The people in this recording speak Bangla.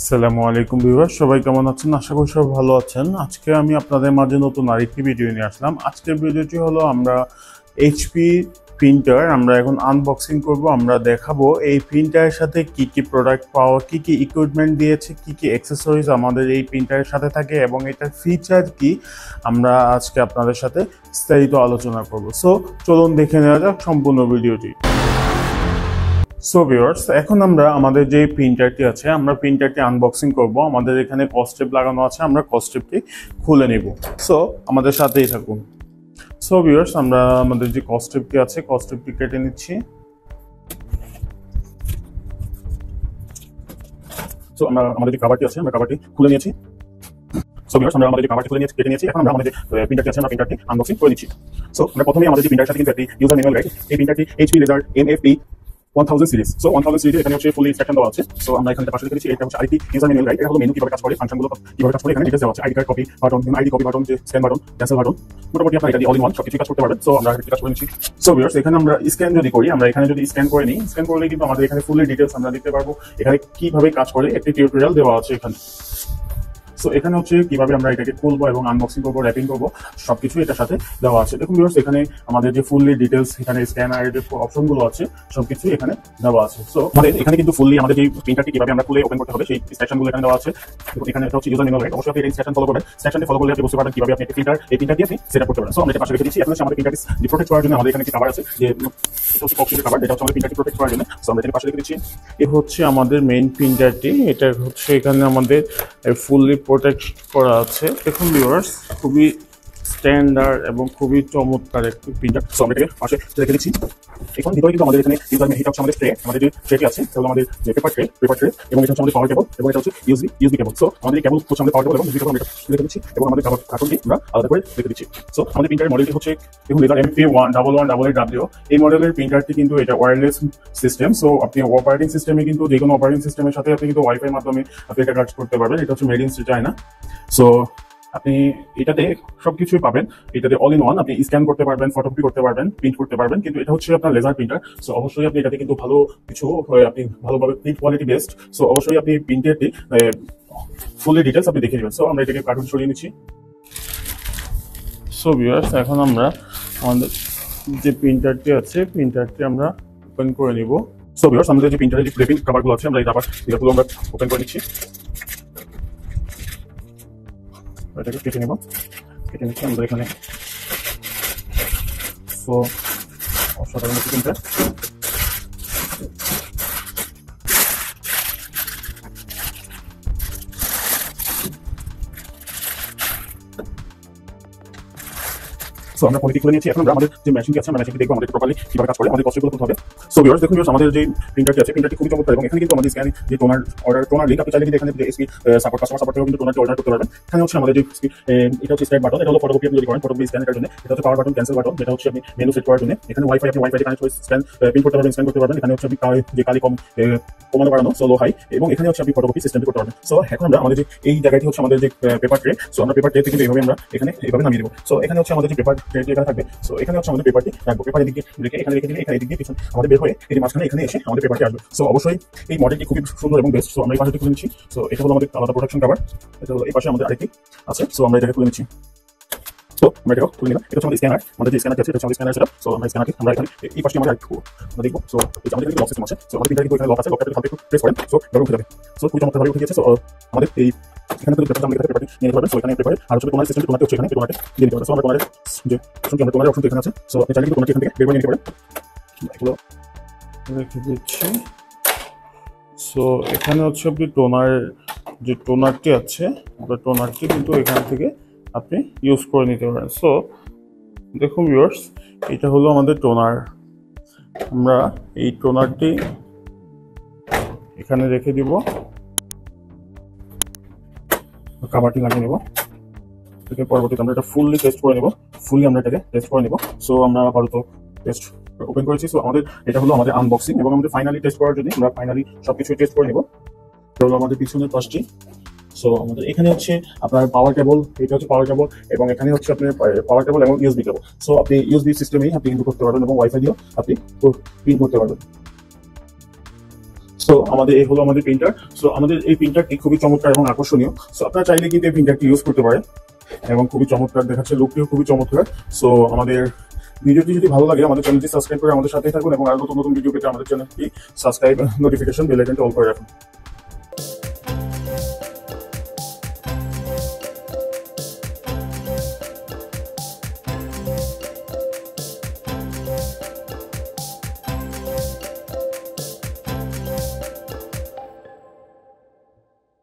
আসসালামু আলাইকুম ভিউয়ার্স, সবাই কেমন আছেন? আশা করি সবাই ভালো আছেন। আজকে আমি আপনাদের মাঝে নতুন আরেকটি ভিডিও নিয়ে আসলাম। আজকের ভিডিওটি হলো আমরা এইচপি প্রিন্টার আমরা এখন আনবক্সিং করব। আমরা দেখাবো এই প্রিন্টারের সাথে কি কি প্রোডাক্ট পাওয়া, কি কি ইকুইপমেন্ট দিয়েছে, কি কি অ্যাক্সেসরিজ আমাদের এই প্রিন্টারের সাথে থাকে এবং এটার ফিচার কি আমরা আজকে আপনাদের সাথে বিস্তারিত আলোচনা করব। সো চলুন দেখে নেওয়া যাক সম্পূর্ণ ভিডিওটি। সো ভিউয়ার্স, এখন আমরা আমাদের যে প্রিন্টারটি আছে আমরা প্রিন্টারটি আনবক্সিং করব। আমাদের এখানে কস্টেপ লাগানো আছে, আমরা কস্টেপটি খুলে নেব। সো আমাদের সাথেই থাকুন। সো ভিউয়ার্স, আমরা আমাদের যে কস্টেপটি আছে কস্টেপটি কেটে নিচ্ছি। সো আমরা আমাদের যে কভারটি আছে আমরা কভারটি খুলে নিয়েছি। সো ভিউয়ার্স, আমরা আমাদের যে কভারটি খুলে নিয়েছি কেটে নিয়েছি। এখন আমরা আমাদের যে প্রিন্টারটি আছে আমরা প্রিন্টারটি আনবক্সিং করে নিচ্ছি। সো আমরা প্রথমেই আমাদের যে প্রিন্টারের সাথে কিন্তু একটি ইউজার ম্যানুয়াল রাইট। এই প্রিন্টারটি HP laser MFP 1000 series. So 1000 সিরিজে এখানে হচ্ছে ফুল ইনস্ট্রাকশন দেওয়া আছে। সো আমরা এখানে পাশে লিখেছি এটা হচ্ছে আইটি ইউজার ম্যানুয়াল রাইট। এটা হলো মেনু কিভাবে কাজ করে, ফাংশনগুলো কিভাবে কাজ করে, এখানে ডিটেইলস দেওয়া আছে। ID card copy button, ID copy button, যে স্ক্যান বাটন, ক্যান্সেল বাটন, মোটামুটি আপনারা এটা দিয়ে অল ইন ওয়ান সবকিছু কাজ করতে পারবেন। সো আমরা এটা কাজ করে নিচ্ছি। সো ভিউয়ার্স, এখানে আমরা স্ক্যান যদি করি, আমরা এখানে যদি স্ক্যান করে নিই, স্ক্যান করলে কিন্তু আমাদের এখানে ফুল ডিটেইলস আমরা দেখতে পারবো। এখানে কিভাবে কাজ করে একটি টিউটোরিয়াল দেওয়া আছে এখানে। সো এখানে হচ্ছে কিভাবে আমরা এটাকে খুলবো এবং আনবক্সিং করবো, র্যাপিং করবো, সবকিছু এটার সাথে দেওয়া আছে। দেখুন ভিউয়ার্স, এখানে আমাদের যে ফুললি ডিটেলস, এখানে স্ক্যানার যে অপশনগুলো আছে সবকিছু এখানে দেওয়া আছে। সো আমাদের এখানে কিন্তু ফুললি আমাদের যে প্রিন্টারটি কিভাবে আমরা খুলে ওপেন করতে হবে সেই ইনস্ট্রাকশনগুলো এখানে দেওয়া আছে। দেখুন এখানে এটা হচ্ছে ইউজার ম্যানুয়াল রাইট। অবশ্যই আপনি এই ইনস্ট্রাকশন ফলো করবেন। ইনস্ট্রাকশনটি ফলো করলে আপনি বুঝতে পারবেন কিভাবে আপনি একটা প্রিন্টার এই প্রিন্টার দিয়ে আপনি সেটআপ করতে পারেন। সো আমরা এটা পাশে রেখে দিচ্ছি। এখন হচ্ছে আমাদের প্রিন্টারটি প্রোটেক্ট করার জন্য আমাদের এখানে একটি কভার আছে, যে এটা হচ্ছে কক্সিডের কভার। এটা হচ্ছে আমাদের প্রিন্টারটি প্রোটেক্ট করার জন্য। সো আমরা এটা পাশে রেখে দিচ্ছি। এ হচ্ছে আমাদের মেইন প্রিন্টারটি। এটা হচ্ছে এখানে আমাদের ফুললি প্রোটেক্ট করা আছে। দেখুন ভিউয়ার্স, খুবই স্ট্যান্ডার্ড এবং খুবই চমৎকার একটি প্রিন্টার। সো আমরা এটাকে পাশে রেখে দিচ্ছি। এখন ভিতরে কিন্তু আমাদের এখানে এটা হচ্ছে আমাদের ট্রে, আমাদের যে ট্রেটি আছে সেগুলো আমাদের যে পেপার ট্রে এবং এটা হচ্ছে আমাদের পাওয়ার কেবল এবং এটা হচ্ছে ইউএসবি কেবল। সো আমাদের কেবল হচ্ছে আমাদের পাওয়ার কেবল এবং ইউএসবি কেবল আমরা রেখে দিচ্ছি এবং আমাদের কার্টুনটি আমরা আলাদা করে রেখে দিচ্ছি। সো আমাদের প্রিন্টারের মডেলটি হচ্ছে দেখুন লেজার MFP 1188W। এই মডেলের প্রিন্টারটি কিন্তু এটা ওয়্যারলেস সিস্টেম। সো আপনি অপারেটিং সিস্টেমে কিন্তু যে কোনো অপারেটিং সিস্টেমের সাথে আপনি কিন্তু ওয়াইফাই মাধ্যমে আপনি এটা কাজ করতে পারবেন। এটা হচ্ছে মেড ইন চায়না। সো আপনি এটাতে সবকিছুই পাবেন। এটাতে অল ইন ওয়ান, আপনি স্ক্যান করতে পারবেন, ফটোকপি করতে পারবেন, প্রিন্ট করতে পারবেন। কিন্তু এটা হচ্ছে আপনার লেজার প্রিন্টার। সো অবশ্যই আপনি এটাতে কিন্তু ভালো কিছু আপনি ভালোভাবে প্রিন্ট কোয়ালিটি বেস্ট। সো অবশ্যই আপনি প্রিন্টেরটি ফুলি ডিটেলস আপনি দেখে নেবেন। সো আমরা এটাকে কার্টুন সরিয়ে নিচ্ছি। সো ভিউয়ার্স, এখন আমরা আমাদের যে প্রিন্টারটি আছে প্রিন্টারটি আমরা ওপেন করে নিব। সো ভিউয়ার্স, আমাদের যে প্রিন্টারের যে র্যাপিং কভারগুলো আছে আমরা এটা আবার এগুলো আমরা ওপেন করে নিচ্ছি। এটাকে কেটে নেব, কেটে নিচ্ছি আমরা এখানে। সো অসাধারণ একটি প্রিন্টার। সো আমরা কোয়ালিটি খুলে নিয়েছি। এখন আমরা আমাদের যে মেশিনটি আছে আমরা মেশিনটি দেখবো আমাদের প্রপারলি কিভাবে কাজ করে, আমাদের কষ্টগুলো করতে হবে। সো ভিউয়ার্স, দেখুন ভিউয়ার্স, আমাদের যে প্রিন্টারটি আছে প্রিন্টারটি খুবই চমৎকার এবং এখানে কিন্তু আমাদের স্ক্যান যে টোনার লিঙ্ক আপনি চাইলে কিন্তু এখানে যে এসপি সাপোর্ট কাস্টমার সাপোর্ট থেকে কিন্তু টোনারটি অর্ডার করতে পারবেন। এখানে হচ্ছে আমাদের যে এটা হচ্ছে স্টার্ট বাটন, এটা হলো ফটোকপি আপনি যদি করেন ফটোকপি স্ক্যানের জন্য। এটা হচ্ছে পাওয়ার বাটন, ক্যান্সেল বাটন, যেটা হচ্ছে আপনি মেনু সেট করার জন্য। এখানে ওয়াইফাই আপনি ওয়াইফাই কানেক্ট করে স্ক্যান প্রিন্ট করতে পারবেন, স্ক্যান করতে পারবেন। এখানে হচ্ছে আপনি যে কালি কমানো বাড়ানো, সো লো হাই, এবং এখানে হচ্ছে আপনি ফটোকপি সিস্টেমটি করতে পারবেন। সো এখন আমরা আমাদের যে এই জায়গাটি হচ্ছে আমাদের যে পেপার ট্রে। সো আমরা পেপার ট্রে থেকে কিন্তু এইভাবে আমরা এখানে এইভাবে নামিয়ে দেবো। সো এখানে হচ্ছে আমাদের যে পেপার ট্রেটি এখানে থাকবে। সো এখানে হচ্ছে আমাদের পেপারটি রাখবো, পেপার এদিকে রেখে এখানে রেখে দিলে এখানে এদিক দিয়ে পিছনে আমাদের বের হয়ে এই মাঝখানে এখানে এসে আমাদের পেপারটি আসবে। সো অবশ্যই এই মডেলটি খুবই সুন্দর এবং বেস্ট। সো আমরা এই পাশে খুলে নিচ্ছি। সো এটা হলো আমাদের আলাদা প্রোটেকশন কভার। এটা হলো এই পাশে আমাদের আরেকটি আছে। সো আমরা এটাকে খুলে নিচ্ছি। তো আমরা এটাকে খুলে নিলাম। এটা হচ্ছে আমাদের স্ক্যানার, আমাদের যে স্ক্যানার আছে এটা হচ্ছে আমাদের স্ক্যানার সেটআপ। সো আমরা স্ক্যানারকে আমরা এখানে এই পাশে আমরা আমরা দেখবো। সো এই আমাদের এখানে লক সিস্টেম আছে। সো আমাদের প্রিন্টার কিন্তু এখানে লক আছে, লকটাকে হাতে একটু প্রেস করেন। সো এটা উঠে যাবে। সো খুব চমৎকারভাবে উঠে গেছে। সো আমাদের এই এখানে কিন্তু পেপারটা আমরা পেপারটি নিয়ে নিতে পারবেন। সো এখানে পেপারে আর হচ্ছে টোনার সিস্টেম, টোনারটি হচ্ছে এখানে টোনারটি দিয়ে দিতে পারবেন। সো আমরা টোনারের যে অপশনটি আমরা টোনারের অপশনটি এখানে আছে। সো আপনি চাইলে কিন্তু টোনারটি এখান থেকে বের করে নিতে পারেন। এগুলো রেখে দিচ্ছি। সো এখানে হচ্ছে আপনি যে টোনারটি আছে টোনারটি কিন্তু এখান থেকে আপনি ইউজ করে নিতে পারেন। সো দেখুন ভিউয়ার্স, এটা হলো আমাদের টোনার। আমরা এই টোনারটি এখানে রেখে দিব, কাভারটি লাগিয়ে নেব। পরবর্তীতে আমরা এটা ফুললি টেস্ট করে নেব, আমরা এটাকে টেস্ট করে নেব। সো আমরা আপাতত টেস্ট ওপেন করেছি। সো এটা হলো আমাদের আনবক্সিং এবং আমাদের ফাইনালি টেস্ট করার জন্য আমরা ফাইনালি সবকিছু টেস্ট করে নেব। এটা হলো আমাদের পিছনের পাশটি। সো আমাদের এখানে হচ্ছে আপনার পাওয়ার কেবল, এটা হচ্ছে পাওয়ার কেবল এবং এখানে হচ্ছে আপনার পাওয়ার কেবল এবং ইউএসবি কেবল। সো আপনি ইউএসবি সিস্টেমেই আপনি কিন্তু করতে পারবেন এবং ওয়াইফাই দিয়েও আপনি প্রিন্ট করতে পারবেন। সো আমাদের এই হলো আমাদের প্রিন্টার। সো আমাদের এই প্রিন্টারটি খুবই চমৎকার এবং আকর্ষণীয়। সো আপনারা চাইলে কিন্তু এই প্রিন্টারটি ইউজ করতে পারেন এবং খুবই চমৎকার দেখাচ্ছে, লুকটিও খুবই চমৎকার। সো আমাদের ভিডিওটি যদি ভালো লাগে আমাদের চ্যানেলটি সাবস্ক্রাইব করে আমাদের সাথে থাকুন এবং আরো নতুন নতুন ভিডিও পেতে আমাদের চ্যানেলটি সাবস্ক্রাইব, নোটিফিকেশন বেল আইকনটি অল করে রাখুন।